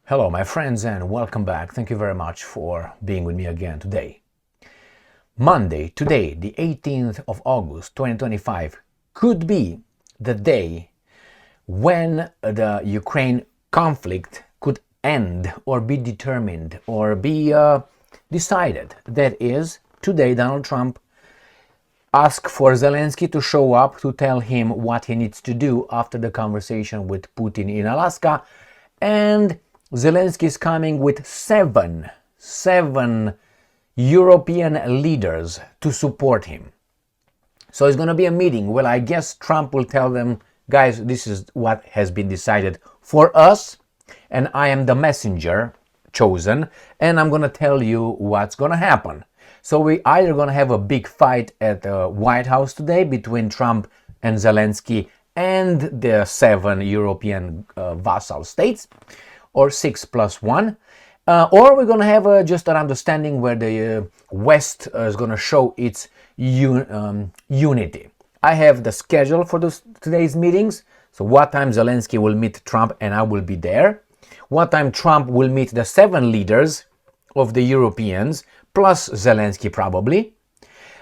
Hello, my friends, and welcome back. Thank you very much for being with me again today. Monday, today, the 18th of August, 2025, could be the day when the Ukraine conflict could end or be determined or be decided. That is, today Donald Trump asked for Zelensky to show up to tell him what he needs to do after the conversation with Putin in Alaska, and Zelensky is coming with seven European leaders to support him. So it's going to be a meeting. Well, I guess Trump will tell them, guys, this is what has been decided for us, and I am the messenger chosen, and I'm going to tell you what's going to happen. So we either going to have a big fight at the White House today between Trump and Zelensky and the seven European vassal states, or 6+1, or we're going to have just an understanding where the West is going to show its unity. I have the schedule for today's meetings, so what time Zelensky will meet Trump and I will be there, what time Trump will meet the seven leaders of the Europeans, plus Zelensky probably,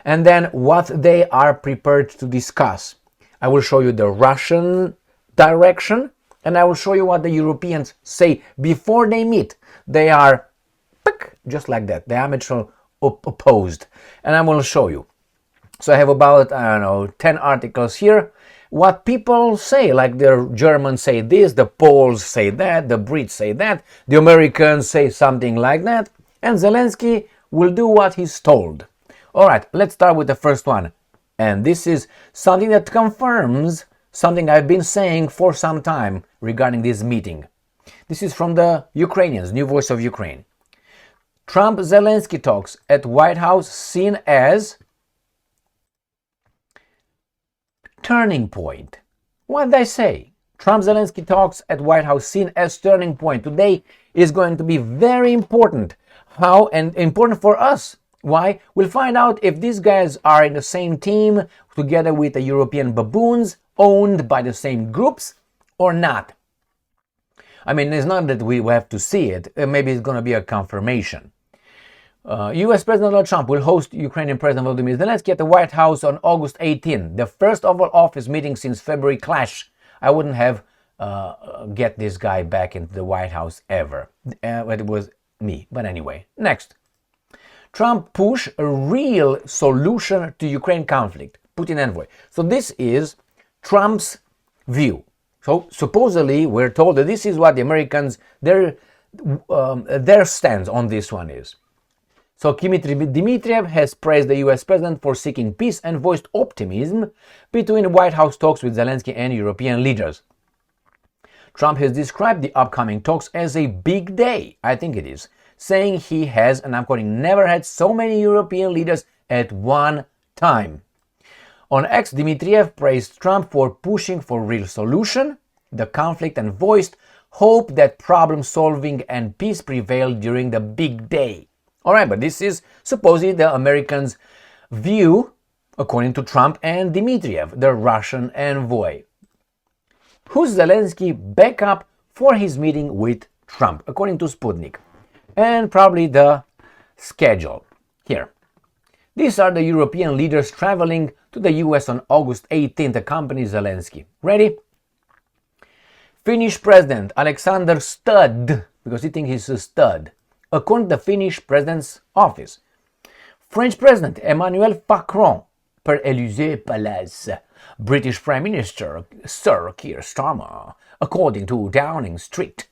and then what they are prepared to discuss. I will show you the Russian direction, and I will show you what the Europeans say before they meet. They are just like that, diametral opposed, and I will show you. So I have about, 10 articles here. What people say, like the Germans say this, the Poles say that, the Brits say that, the Americans say something like that, and Zelensky will do what he's told. All right, let's start with the first one. And this is something that confirms something I've been saying for some time regarding this meeting. This is from the Ukrainians, New Voice of Ukraine. Trump-Zelensky talks at White House seen as turning point. What did I say? Trump-Zelensky talks at White House seen as turning point. Today is going to be very important. How? And important for us. Why? We'll find out if these guys are in the same team together with the European baboons owned by the same groups or not. I mean, it's not that we have to see it. Maybe it's going to be a confirmation. U.S. President Donald Trump will host Ukrainian President Volodymyr Zelensky at the White House on August 18, the first Oval Office meeting since February clash. I wouldn't have get this guy back into the White House ever. It was me. But anyway, next. Trump push a real solution to Ukraine conflict. Putin envoy. So this is Trump's view. So supposedly we're told that this is what the Americans, their stance on this one is. So Dmitriev has praised the US president for seeking peace and voiced optimism between White House talks with Zelensky and European leaders. Trump has described the upcoming talks as a big day, I think it is, saying he has, and I'm quoting, never had so many European leaders at one time. On X, Dmitriev praised Trump for pushing for real solution, the conflict, and voiced hope that problem solving and peace prevail during the big day. Alright, but this is supposedly the Americans' view, according to Trump and Dmitriev, the Russian envoy. Who's Zelensky backup for his meeting with Trump, according to Sputnik? And probably the schedule. Here. These are the European leaders traveling to the US on August 18th, accompany Zelensky. Ready? Finnish President Alexander Stud, because he thinks he's a stud, according to the Finnish President's office. French President Emmanuel Macron, per Élysée Palace. British Prime Minister Sir Keir Starmer, according to Downing Street.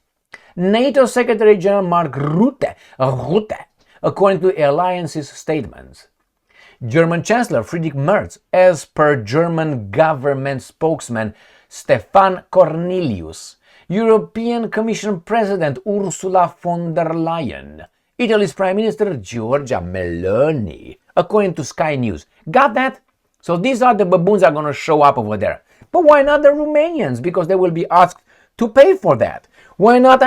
NATO Secretary General Mark Rutte, according to the alliance's statements. German Chancellor Friedrich Merz, as per German government spokesman Stefan Cornelius. European Commission President Ursula von der Leyen. Italy's Prime Minister Giorgia Meloni, according to Sky News. Got that? So these are the baboons that are going to show up over there. But why not the Romanians? Because they will be asked to pay for that. Why not,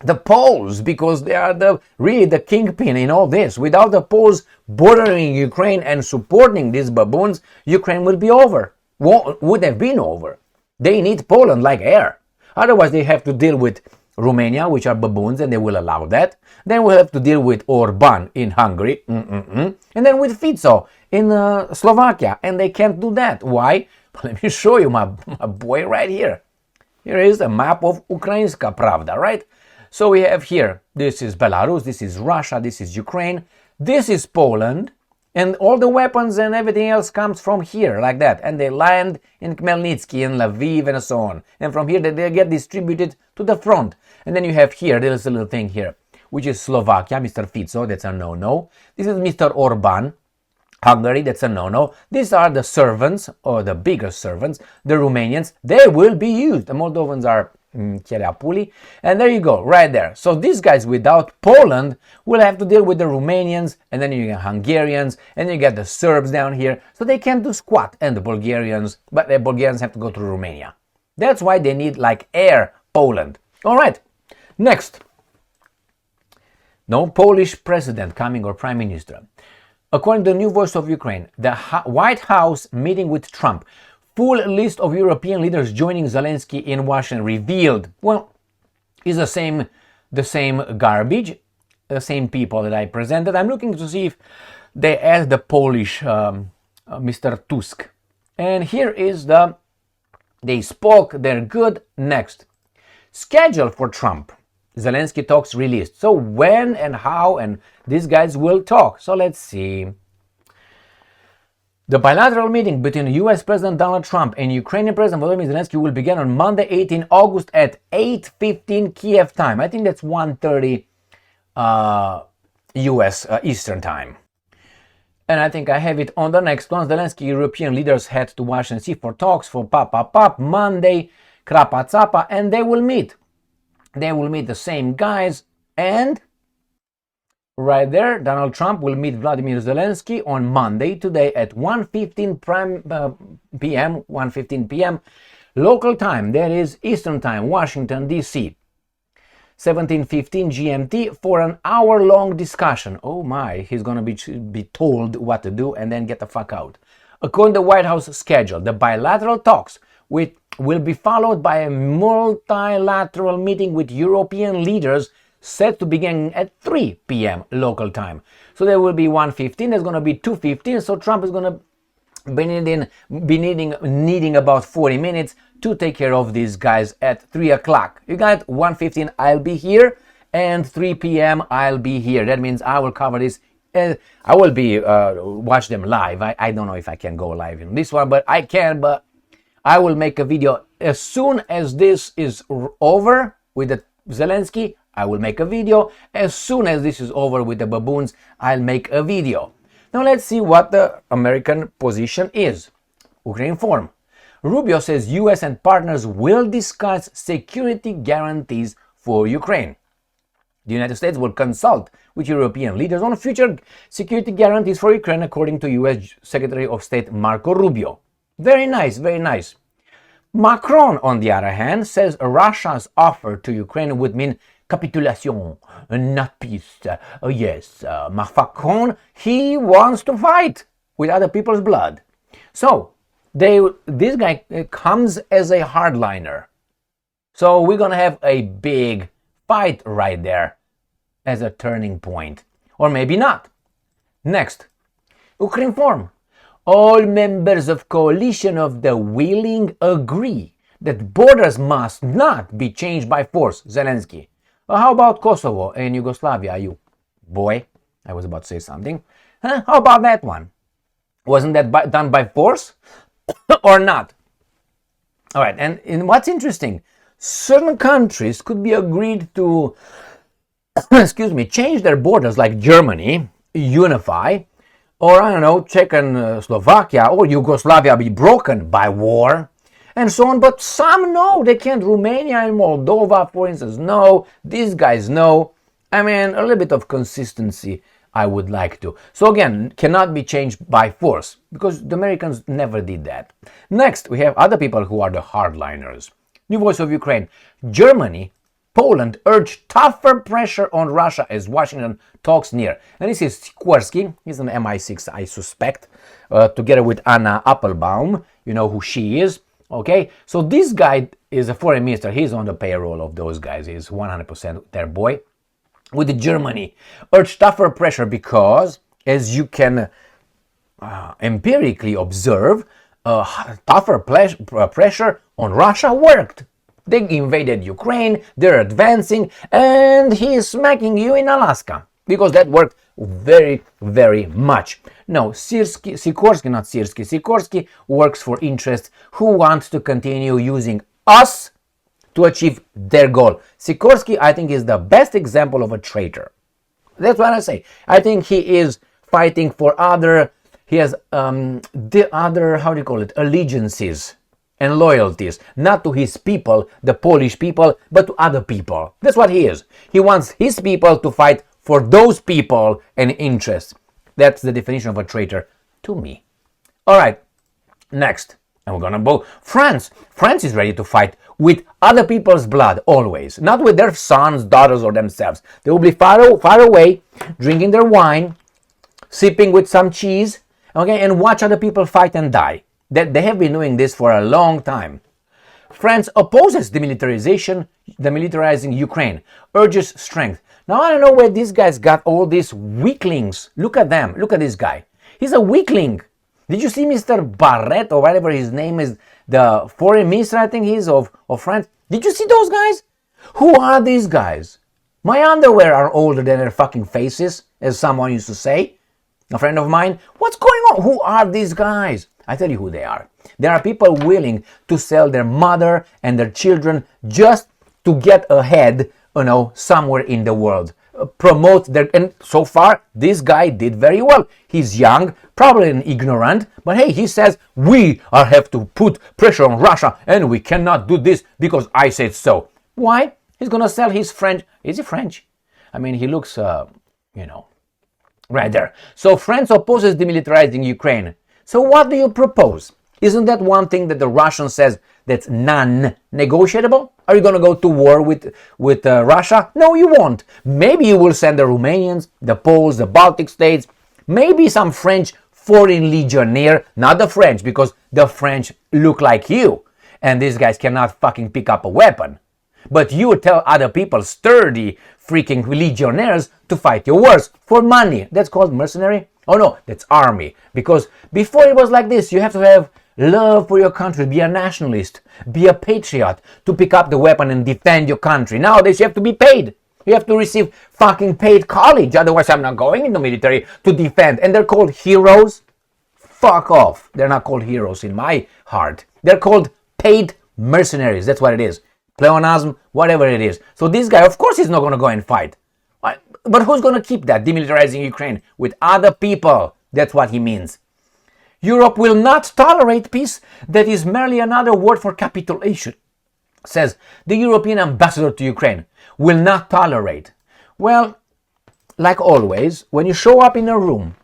the Poles? Because they are really the kingpin in all this. Without the Poles bordering Ukraine and supporting these baboons, Ukraine will be over. Would have been over. They need Poland like air. Otherwise, they have to deal with Romania, which are baboons, and they will allow that. Then we'll have to deal with Orban in Hungary, and then with Fico in Slovakia, and they can't do that. Why? Let me show you my boy right here. Here is a map of Ukrainska Pravda, right? So we have here, this is Belarus, this is Russia, this is Ukraine, this is Poland, and all the weapons and everything else comes from here, like that. And they land in Khmelnytsky and Lviv and so on. And from here they get distributed to the front. And then you have here, there's a little thing here, which is Slovakia, Mr. Fico, that's a no-no. This is Mr. Orban, Hungary, that's a no-no. These are the servants, or the bigger servants, the Romanians. They will be used. The Moldovans are Chereapuli. And there you go, right there. So these guys without Poland will have to deal with the Romanians, and then you get Hungarians, and you get the Serbs down here. So they can't do squat, and the Bulgarians, but the Bulgarians have to go through Romania. That's why they need like air Poland. All right, next. No Polish president coming or prime minister. According to the new Voice of Ukraine, the White House meeting with Trump. Full list of European leaders joining Zelensky in Washington revealed. Well, it's the same garbage, the same people that I presented. I'm looking to see if they asked the Polish Mr. Tusk. And here is they spoke, they're good. Next. Schedule for Trump. Zelensky talks released. So when and how and these guys will talk. So let's see. The bilateral meeting between US President Donald Trump and Ukrainian President Volodymyr Zelensky will begin on Monday, 18 August at 8:15 Kiev time. I think that's 1:30 US Eastern time. And I think I have it on the next one. Zelensky European leaders head to Washington DC for talks for Monday, Krapa Tsapa, and they will meet. They will meet the same guys, and right there, Donald Trump will meet Vladimir Zelensky on Monday, today at 1:15 p.m. local time. That is Eastern time, Washington, D.C. 17:15 GMT for an hour-long discussion. Oh my, he's going to be told what to do and then get the fuck out. According to the White House schedule, the bilateral talks will be followed by a multilateral meeting with European leaders set to begin at 3 p.m. local time. So there will be 1:15, there's going to be 2:15, so Trump is going to be needing about 40 minutes to take care of these guys at 3 o'clock. You got 1:15, I'll be here, and 3 p.m. I'll be here. That means I will cover this. I will be watch them live. I don't know if I can go live in this one, but I can. But I will make a video as soon as this is over with the Zelensky. I will make a video. As soon as this is over with the baboons, I'll make a video. Now let's see what the American position is. Ukraine Forum. Rubio says US and partners will discuss security guarantees for Ukraine. The United States will consult with European leaders on future security guarantees for Ukraine, according to US Secretary of State Marco Rubio. Very nice, very nice. Macron, on the other hand, says Russia's offer to Ukraine would mean capitulation, not peace. Yes, Macron, he wants to fight with other people's blood. So, this guy comes as a hardliner. So we're going to have a big fight right there as a turning point. Or maybe not. Next, Ukraine Forum. All members of coalition of the willing agree that borders must not be changed by force, Zelensky. How about Kosovo and Yugoslavia, you boy? I was about to say something. How about that one? Wasn't that done by force or not? All right, and what's interesting, certain countries could be agreed to, change their borders, like Germany, unify, or I don't know, Czech and Slovakia or Yugoslavia be broken by war, and so on. But some no, they can't. Romania and Moldova, for instance, no. These guys no. I mean, a little bit of consistency I would like to. So again, cannot be changed by force, because the Americans never did that. Next, we have other people who are the hardliners. New Voice of Ukraine. Germany, Poland urge tougher pressure on Russia as Washington talks near. And this is Sikorsky, he's an MI6, I suspect, together with Anna Applebaum, you know who she is. Okay, so this guy is a foreign minister. He's on the payroll of those guys. He's 100% their boy. With Germany, urge tougher pressure because, as you can empirically observe, tougher pressure on Russia worked. They invaded Ukraine, they're advancing, and he's smacking you in Alaska because that worked very, very much. No, Sikorsky works for interests who want to continue using us to achieve their goal. Sikorsky, I think, is the best example of a traitor. That's what I say. I think he is fighting for he has the other, how do you call it, allegiances and loyalties, not to his people, the Polish people, but to other people. That's what he is. He wants his people to fight for those people and interests. That's the definition of a traitor to me. All right, next. And we're gonna go France. France is ready to fight with other people's blood always, not with their sons, daughters, or themselves. They will be far away, drinking their wine, sipping with some cheese, okay, and watch other people fight and die. They have been doing this for a long time. France opposes demilitarizing Ukraine, urges strength. Now I don't know where these guys got all these weaklings. Look at them. Look at this guy. He's a weakling. Did you see Mr. Barrett or whatever his name is, the foreign minister I think he is of France? Did you see those guys? Who are these guys? My underwear are older than their fucking faces, as someone used to say. A friend of mine. What's going on? Who are these guys? I tell you who they are. There are people willing to sell their mother and their children just to get ahead, somewhere in the world. Promote and so far this guy did very well. He's young, probably an ignorant, but hey, he says we have to put pressure on Russia and we cannot do this because I said so. Why? He's gonna sell his French. Is he French? I mean, he looks right there. So France opposes demilitarizing Ukraine. So what do you propose? Isn't that one thing that the Russian says that's non-negotiable? Are you going to go to war with Russia? No, you won't. Maybe you will send the Romanians, the Poles, the Baltic states, maybe some French foreign legionnaire, not the French, because the French look like you, and these guys cannot fucking pick up a weapon. But you tell other people, sturdy freaking legionnaires, to fight your wars for money. That's called mercenary? Oh no, that's army. Because before it was like this, you have to have love for your country, be a nationalist, be a patriot to pick up the weapon and defend your country. Nowadays you have to be paid. You have to receive fucking paid college. Otherwise I'm not going in the military to defend. And they're called heroes? Fuck off. They're not called heroes in my heart. They're called paid mercenaries. That's what it is. Pleonasm, whatever it is. So this guy, of course he's not going to go and fight. But who's going to keep that? Demilitarizing Ukraine with other people. That's what he means. Europe will not tolerate peace that is merely another word for capitulation, says the European ambassador to Ukraine. Will not tolerate. Well, like always, when you show up in a room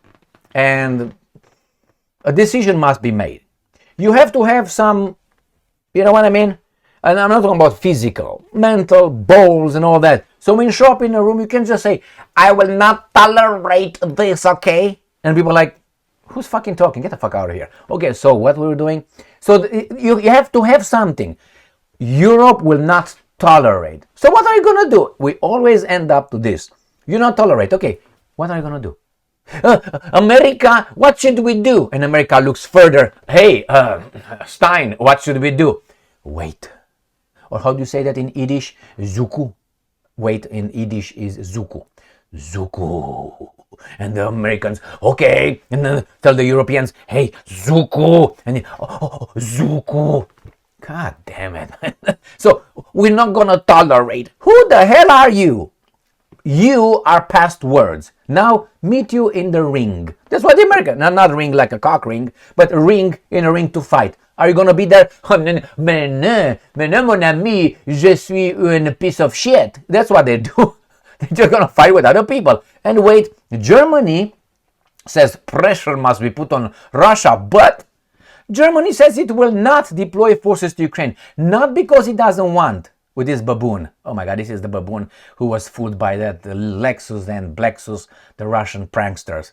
and a decision must be made, you have to have some, you know what I mean? And I'm not talking about physical, mental, balls and all that. So when you show up in a room, you can just say, I will not tolerate this, okay? And people are like, who's fucking talking? Get the fuck out of here. Okay, so what we're doing? So you have to have something. Europe will not tolerate. So what are you going to do? We always end up to this. You not tolerate. Okay, what are you going to do? America, what should we do? And America looks further. Hey, Stein, what should we do? Wait. Or how do you say that in Yiddish? Zuku. Wait in Yiddish is Zuku. Zuku. And the Americans, okay. And then tell the Europeans, hey, Zuku. And Zuku. God damn it. So we're not going to tolerate. Who the hell are you? You are past words. Now meet you in the ring. That's what the American, not ring like a cock ring, but a ring in a ring to fight. Are you going to be there? Mais non, mon ami, je suis une piece of shit. That's what they do. They're just going to fight with other people. And wait, Germany says pressure must be put on Russia, but Germany says it will not deploy forces to Ukraine. Not because it doesn't want, with this baboon. Oh my God, this is the baboon who was fooled by that Lexus and Blexus, the Russian pranksters.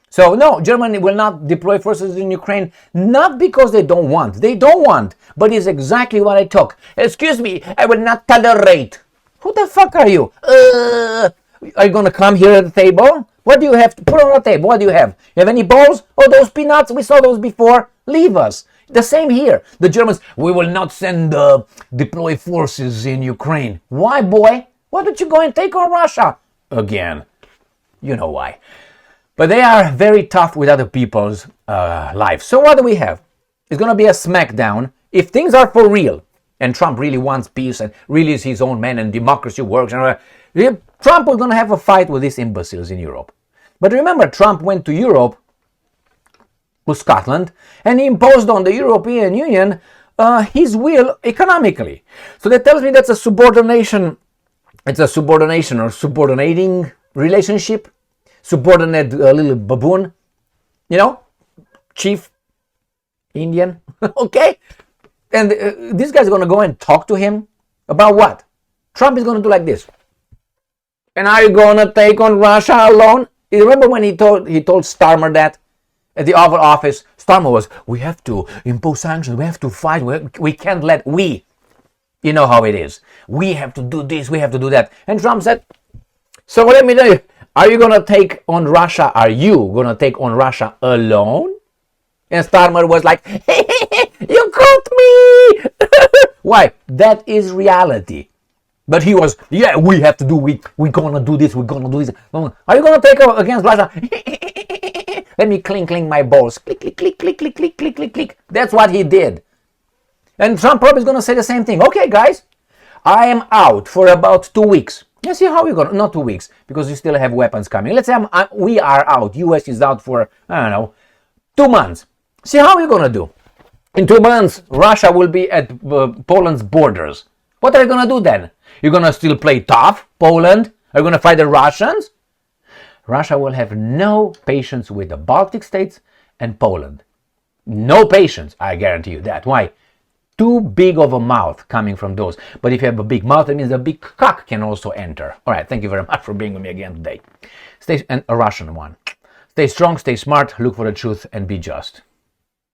So no, Germany will not deploy forces in Ukraine, not because they don't want, but it's exactly what I took. Excuse me, I will not tolerate. Who the fuck are you? Are you gonna come here at the table? What do you have to put on the table? What do you have? You have any balls? Oh, those peanuts, we saw those before. Leave us. The same here. The Germans, we will not send deploy forces in Ukraine. Why, boy? Why don't you go and take on Russia? Again, you know why. But they are very tough with other people's lives. So what do we have? It's going to be a smackdown. If things are for real, and Trump really wants peace and really is his own man and democracy works, and Trump is going to have a fight with these imbeciles in Europe. But remember, Trump went to Europe, to Scotland, and he imposed on the European Union his will economically. So that tells me that's a subordination. It's a subordination or subordinating relationship. Subordinate little baboon, chief Indian, okay? And this guy's going to go and talk to him about what? Trump is going to do like this. And are you going to take on Russia alone? You remember when he told Starmer that at the Oval Office? Starmer was, we have to impose sanctions, we have to fight, we can't let you know how it is. We have to do this, we have to do that. And Trump said, so let me tell you, are you going to take on Russia? Are you going to take on Russia alone? And Starmer was like, you caught me! Why? That is reality. But he was, yeah, we have to do, we're going to do this, we're going to do this. Are you going to take against Russia? Let me clink my balls. Click, click, click, click, click, click, click, click, click. That's what he did. And Trump probably is going to say the same thing. Okay, guys, I am out for about 2 weeks. Yeah, see how we're going to, not 2 weeks, because you still have weapons coming. Let's say we are out. US is out for, 2 months. See how we're going to do. In 2 months, Russia will be at Poland's borders. What are you going to do then? You're going to still play tough, Poland? Are you going to fight the Russians? Russia will have no patience with the Baltic states and Poland. No patience, I guarantee you that. Why? Too big of a mouth coming from those. But if you have a big mouth, it means a big cock can also enter. All right, thank you very much for being with me again today. And a Russian one. Stay strong, stay smart, look for the truth, and be just.